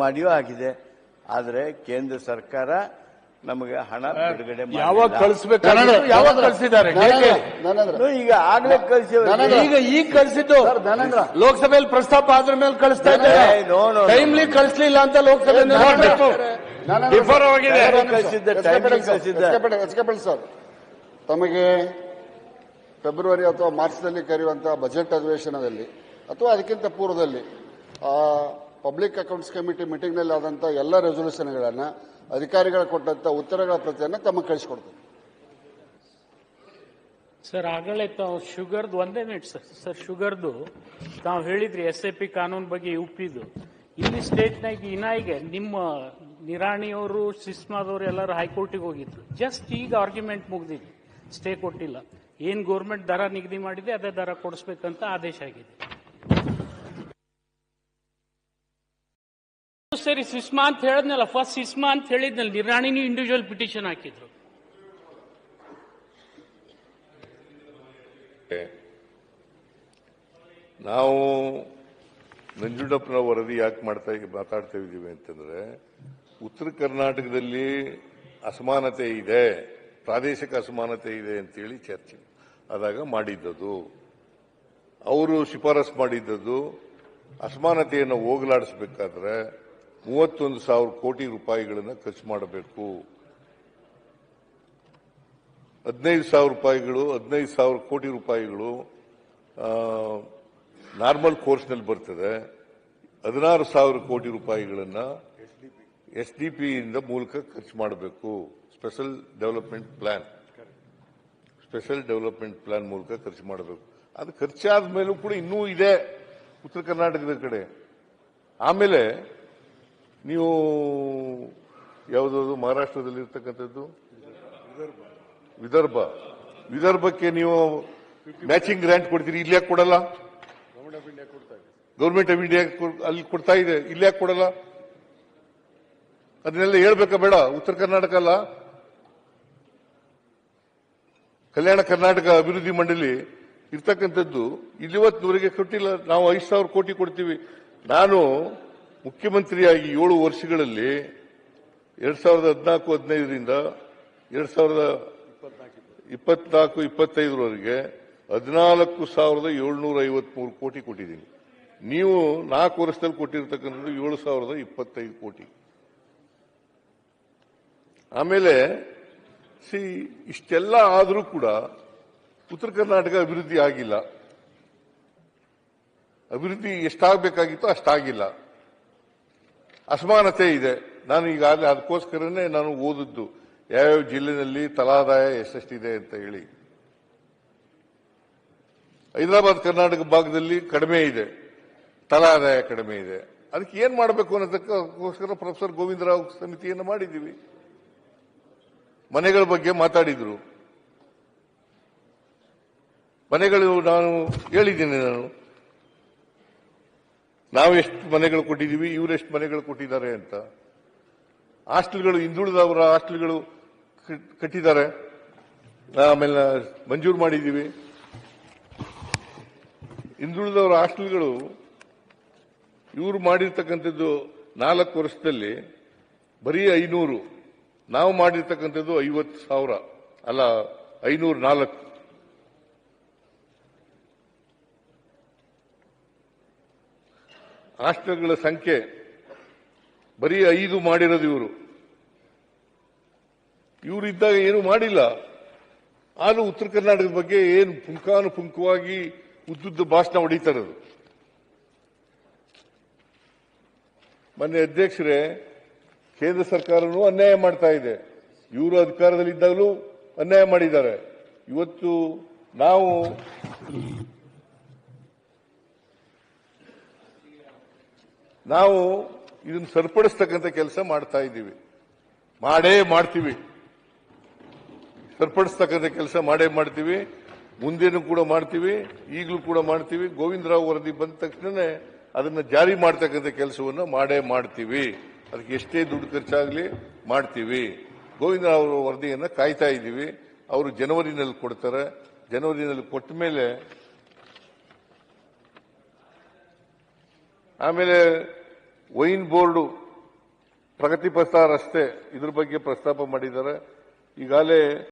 ಮಾಡಿಯೂ ಆಗಿದೆ. ಆದರೆ ಕೇಂದ್ರ ಸರ್ಕಾರ ನಮಗೆ ಹಣ ಬಿಡುಗಡೆ ಯಾವಾಗ ಕಳಿಸಬೇಕಾಗಿತ್ತು, ಯಾವಾಗ ಕಳಿಸಿದ್ದಾರೆ ಈಗ ಆಗ್ಲೇ ಈಗ ಕಳಿಸಿದ್ದು ಲೋಕಸಭೆಯಲ್ಲಿ ಪ್ರಸ್ತಾಪ ಆದ್ರ ಮೇಲೆ ಕಳಿಸ್ತಾ ಇದ್ದಾರೆ. ಟೈಮ್ಲಿ ಕಳಿಸಲಿಲ್ಲ ಅಂತ ಲೋಕಸಭೆ ಸರ್, ತಮಗೆ ಫೆಬ್ರವರಿ ಅಥವಾ ಮಾರ್ಚ್ನಲ್ಲಿ ಕರೆಯುವಂತಹ ಬಜೆಟ್ ಅಧಿವೇಶನದಲ್ಲಿ ಅಥವಾ ಅದಕ್ಕಿಂತ ಪೂರ್ವದಲ್ಲಿ ಪಬ್ಲಿಕ್ ಅಕೌಂಟ್ಸ್ ಕಮಿಟಿ ಮೀಟಿಂಗ್ನಲ್ಲಿ ಆದಂತಹ ಎಲ್ಲ ರೆಸಲ್ಯೂಷನ್ಗಳನ್ನು ಅಧಿಕಾರಿಗಳು ಕೊಟ್ಟಂತ ಉತ್ತರಗಳ ಪ್ರತಿಯನ್ನು ತಮಗೆ ಕಳಿಸಿಕೊಡ್ತೀವಿ. ಸರ್, ಆಗಲೇ ತಾವು ಶುಗರ್ದು ಒಂದೇ ಮಿನಿಟ್ ಸರ್ ಶುಗರ್ದು ತಾವು ಹೇಳಿದ್ರಿ SIP ಕಾನೂನು ಬಗ್ಗೆ UPದು. ಇಲ್ಲಿ ಸ್ಟೇಟ್ನಾಗ ಇನಾಯಿಗೆ ನಿಮ್ಮ ನಿರಾಣಿಯವರು ಸಿಸ್ಮಾದವರು ಎಲ್ಲರೂ ಹೈಕೋರ್ಟಿಗೆ ಹೋಗಿದ್ರು. ಜಸ್ಟ್ ಈಗ ಆರ್ಗ್ಯುಮೆಂಟ್ ಮುಗಿದಿದೆ, ಸ್ಟೇ ಕೊಟ್ಟಿಲ್ಲ. ಏನ್ ಗೌರ್ಮೆಂಟ್ ದರ ನಿಗದಿ ಮಾಡಿದೆ ಅದೇ ದರ ಕೊಡಿಸ್ಬೇಕಂತ ಆದೇಶ ಆಗಿದೆ. ಸರಿ, ಸಿಸ್ಮಾ ಅಂತ ಹೇಳಿದ್ನಲ್ಲ, ಫಸ್ಟ್ ಸಿಸ್ಮಾ ಅಂತ ಹೇಳಿದ್ನಲ್ಲ, ನಿರಾಣಿನೂ ಇಂಡಿವಿಜುವಲ್ ಪಿಟಿಷನ್ ಹಾಕಿದ್ರು. ನಾವು ನಂಜುಂಡಪ್ಪನ ವರದಿ ಯಾಕೆ ಮಾತಾಡ್ತಾ ಇದ್ದೀವಿ ಅಂತಂದ್ರೆ, ಉತ್ತರ ಕರ್ನಾಟಕದಲ್ಲಿ ಅಸಮಾನತೆ ಇದೆ, ಪ್ರಾದೇಶಿಕ ಅಸಮಾನತೆ ಇದೆ ಅಂತೇಳಿ ಚರ್ಚೆ ಆದಾಗ ಮಾಡಿದ್ದದು. ಅವರು ಶಿಫಾರಸು ಮಾಡಿದ್ದದು ಅಸಮಾನತೆಯನ್ನು ಹೋಗಲಾಡಿಸಬೇಕಾದ್ರೆ 31,000 ಕೋಟಿ ರೂಪಾಯಿಗಳನ್ನು ಖರ್ಚು ಮಾಡಬೇಕು. 15,000 ಕೋಟಿ ರೂಪಾಯಿಗಳು ನಾರ್ಮಲ್ ಕೋರ್ಸ್ನಲ್ಲಿ ಬರ್ತದೆ. 16,000 ಕೋಟಿ ರೂಪಾಯಿಗಳನ್ನು SDP ಇಂದ ಮೂಲಕ ಖರ್ಚು ಮಾಡಬೇಕು. ಸ್ಪೆಷಲ್ ಡೆವಲಪ್ಮೆಂಟ್ ಪ್ಲಾನ್ ಮೂಲಕ ಖರ್ಚು ಮಾಡಬೇಕು. ಅದು ಖರ್ಚಾದ ಮೇಲೂ ಕೂಡ ಇನ್ನೂ ಇದೆ ಉತ್ತರ ಕರ್ನಾಟಕದ ಕಡೆ. ಆಮೇಲೆ ನೀವು ಯಾವುದಾದ್ರು ಮಹಾರಾಷ್ಟ್ರದಲ್ಲಿ ಇರ್ತಕ್ಕಂಥದ್ದು ವಿದರ್ಭಕ್ಕೆ ನೀವು ಮ್ಯಾಚಿಂಗ್ ಗ್ರಾಂಟ್ ಕೊಡ್ತೀರಿ, ಇಲ್ಲಿ ಯಾಕೆ ಕೊಡಲ್ಲ? ಗೌರ್ಮೆಂಟ್ ಆಫ್ ಇಂಡಿಯಾ ಅಲ್ಲಿ ಕೊಡ್ತಾ ಇದೆ, ಇಲ್ಲಿ ಯಾಕೆ ಕೊಡಲ್ಲ? ಅದನ್ನೆಲ್ಲ ಹೇಳ್ಬೇಕಾ ಬೇಡ? ಉತ್ತರ ಕರ್ನಾಟಕ ಅಲ್ಲ, ಕಲ್ಯಾಣ ಕರ್ನಾಟಕ ಅಭಿವೃದ್ಧಿ ಮಂಡಳಿ ಇರ್ತಕ್ಕಂಥದ್ದು ಇಲ್ಲಿವತ್ತಿನವರೆಗೆ ಕೊಟ್ಟಿಲ್ಲ. ನಾವು 5,000 ಕೋಟಿ ಕೊಡ್ತೀವಿ. ನಾನು ಮುಖ್ಯಮಂತ್ರಿಯಾಗಿ 7 ವರ್ಷಗಳಲ್ಲಿ 2014-15ರಿಂದ 2024-25ವರೆಗೆ 14,753 ಕೋಟಿ ಕೊಟ್ಟಿದ್ದೀನಿ. ನೀವು 4 ವರ್ಷದಲ್ಲಿ ಕೊಟ್ಟಿರ್ತಕ್ಕಂಥದ್ದು 7,025 ಕೋಟಿ. ಆಮೇಲೆ ಇಷ್ಟೆಲ್ಲ ಆದರೂ ಕೂಡ ಉತ್ತರ ಕರ್ನಾಟಕ ಅಭಿವೃದ್ಧಿ ಆಗಿಲ್ಲ. ಅಭಿವೃದ್ಧಿ ಎಷ್ಟಾಗಬೇಕಾಗಿತ್ತೋ ಅಷ್ಟಾಗಿಲ್ಲ. ಅಸಮಾನತೆ ಇದೆ. ನಾನು ಈಗಾಗಲೇ ಅದಕ್ಕೋಸ್ಕರನೇ ನಾನು ಓದಿದ್ದು ಯಾವ್ಯಾವ ಜಿಲ್ಲೆಯಲ್ಲಿ ತಲಾದಾಯ ಎಷ್ಟೆಷ್ಟಿದೆ ಅಂತ ಹೇಳಿ. ಹೈದರಾಬಾದ್ ಕರ್ನಾಟಕ ಭಾಗದಲ್ಲಿ ಕಡಿಮೆ ಇದೆ, ತಲಾದಾಯ ಕಡಿಮೆ ಇದೆ. ಅದಕ್ಕೆ ಏನ್ ಮಾಡಬೇಕು ಅನ್ನೋದಕ್ಕೋಸ್ಕರ ಪ್ರೊಫೆಸರ್ ಗೋವಿಂದರಾವ್ ಸಮಿತಿಯನ್ನು ಮಾಡಿದ್ದೀವಿ. ಮನೆಗಳ ಬಗ್ಗೆ ಮಾತಾಡಿದ್ರು. ಮನೆಗಳು ನಾನು ಹೇಳಿದ್ದೀನಿ, ನಾವು ಎಷ್ಟು ಮನೆಗಳು ಕೊಟ್ಟಿದ್ದೀವಿ, ಇವರೆಷ್ಟು ಮನೆಗಳು ಕೊಟ್ಟಿದ್ದಾರೆ ಅಂತ. ಹಾಸ್ಟೆಲ್ಗಳು, ಹಿಂದುಳಿದವರ ಹಾಸ್ಟೆಲ್ಗಳು ಕಟ್ಟಿದ್ದಾರೆ, ಆಮೇಲೆ ಮಂಜೂರು ಮಾಡಿದ್ದೀವಿ. ಹಿಂದುಳಿದವರ ಹಾಸ್ಟೆಲ್ಗಳು ಇವರು ಮಾಡಿರ್ತಕ್ಕಂಥದ್ದು 4 ವರ್ಷದಲ್ಲಿ ಬರೀ 500, ನಾವು ಮಾಡಿರ್ತಕ್ಕಂಥದ್ದು 50,000 ಅಲ್ಲ 504. ಹಾಸ್ಟೆಲ್ಗಳ ಸಂಖ್ಯೆ ಬರೀ 5 ಮಾಡಿರೋದು ಇವರು ಇದ್ದಾಗ ಏನು ಮಾಡಿಲ್ಲ. ಆದ್ರೂ ಉತ್ತರ ಕರ್ನಾಟಕದ ಬಗ್ಗೆ ಏನು ಪುಂಖಾನುಪುಂಖವಾಗಿ ಉದ್ದುದ್ದ ಭಾಷಣ ಹೊಡಿತಾ ಇರೋದು. ಮೊನ್ನೆ ಅಧ್ಯಕ್ಷರೇ, ಕೇಂದ್ರ ಸರ್ಕಾರನೂ ಅನ್ಯಾಯ ಮಾಡ್ತಾ ಇದೆ. ಇವರು ಅಧಿಕಾರದಲ್ಲಿದ್ದಾಗಲೂ ಅನ್ಯಾಯ ಮಾಡಿದ್ದಾರೆ. ಇವತ್ತು ನಾವು ಇದನ್ನು ಸರಿಪಡಿಸ್ತಕ್ಕಂಥ ಕೆಲಸ ಮಾಡ್ತಾ ಇದ್ದೀವಿ, ಮಾಡ್ತೀವಿ. ಸರಿಪಡಿಸ್ತಕ್ಕಂಥ ಕೆಲಸ ಮಾಡ್ತೀವಿ, ಮುಂದೇನು ಕೂಡ ಮಾಡ್ತೀವಿ, ಈಗಲೂ ಕೂಡ ಮಾಡ್ತೀವಿ. ಗೋವಿಂದರಾವ್ ವರದಿ ಬಂದ ತಕ್ಷಣನೇ ಅದನ್ನು ಜಾರಿ ಮಾಡ್ತಕ್ಕಂಥ ಕೆಲಸವನ್ನು ಮಾಡ್ತೀವಿ. ಅದಕ್ಕೆ ಎಷ್ಟೇ ದುಡ್ಡು ಖರ್ಚಾಗಲಿ ಮಾಡ್ತೀವಿ. ಗೋವಿಂದರಾವ್ ಅವರ ವರದಿಯನ್ನು ಕಾಯ್ತಾ ಇದ್ದೀವಿ. ಅವರು ಜನವರಿನಲ್ಲಿ ಕೊಡ್ತಾರೆ. ಜನವರಿನಲ್ಲಿ ಕೊಟ್ಟ ಮೇಲೆ ಆಮೇಲೆ ವೈನ್ ಬೋರ್ಡು, ಪ್ರಗತಿ ಪಥ ರಸ್ತೆ ಇದ್ರ ಬಗ್ಗೆ ಪ್ರಸ್ತಾಪ ಮಾಡಿದ್ದಾರೆ. ಈಗಾಗಲೇ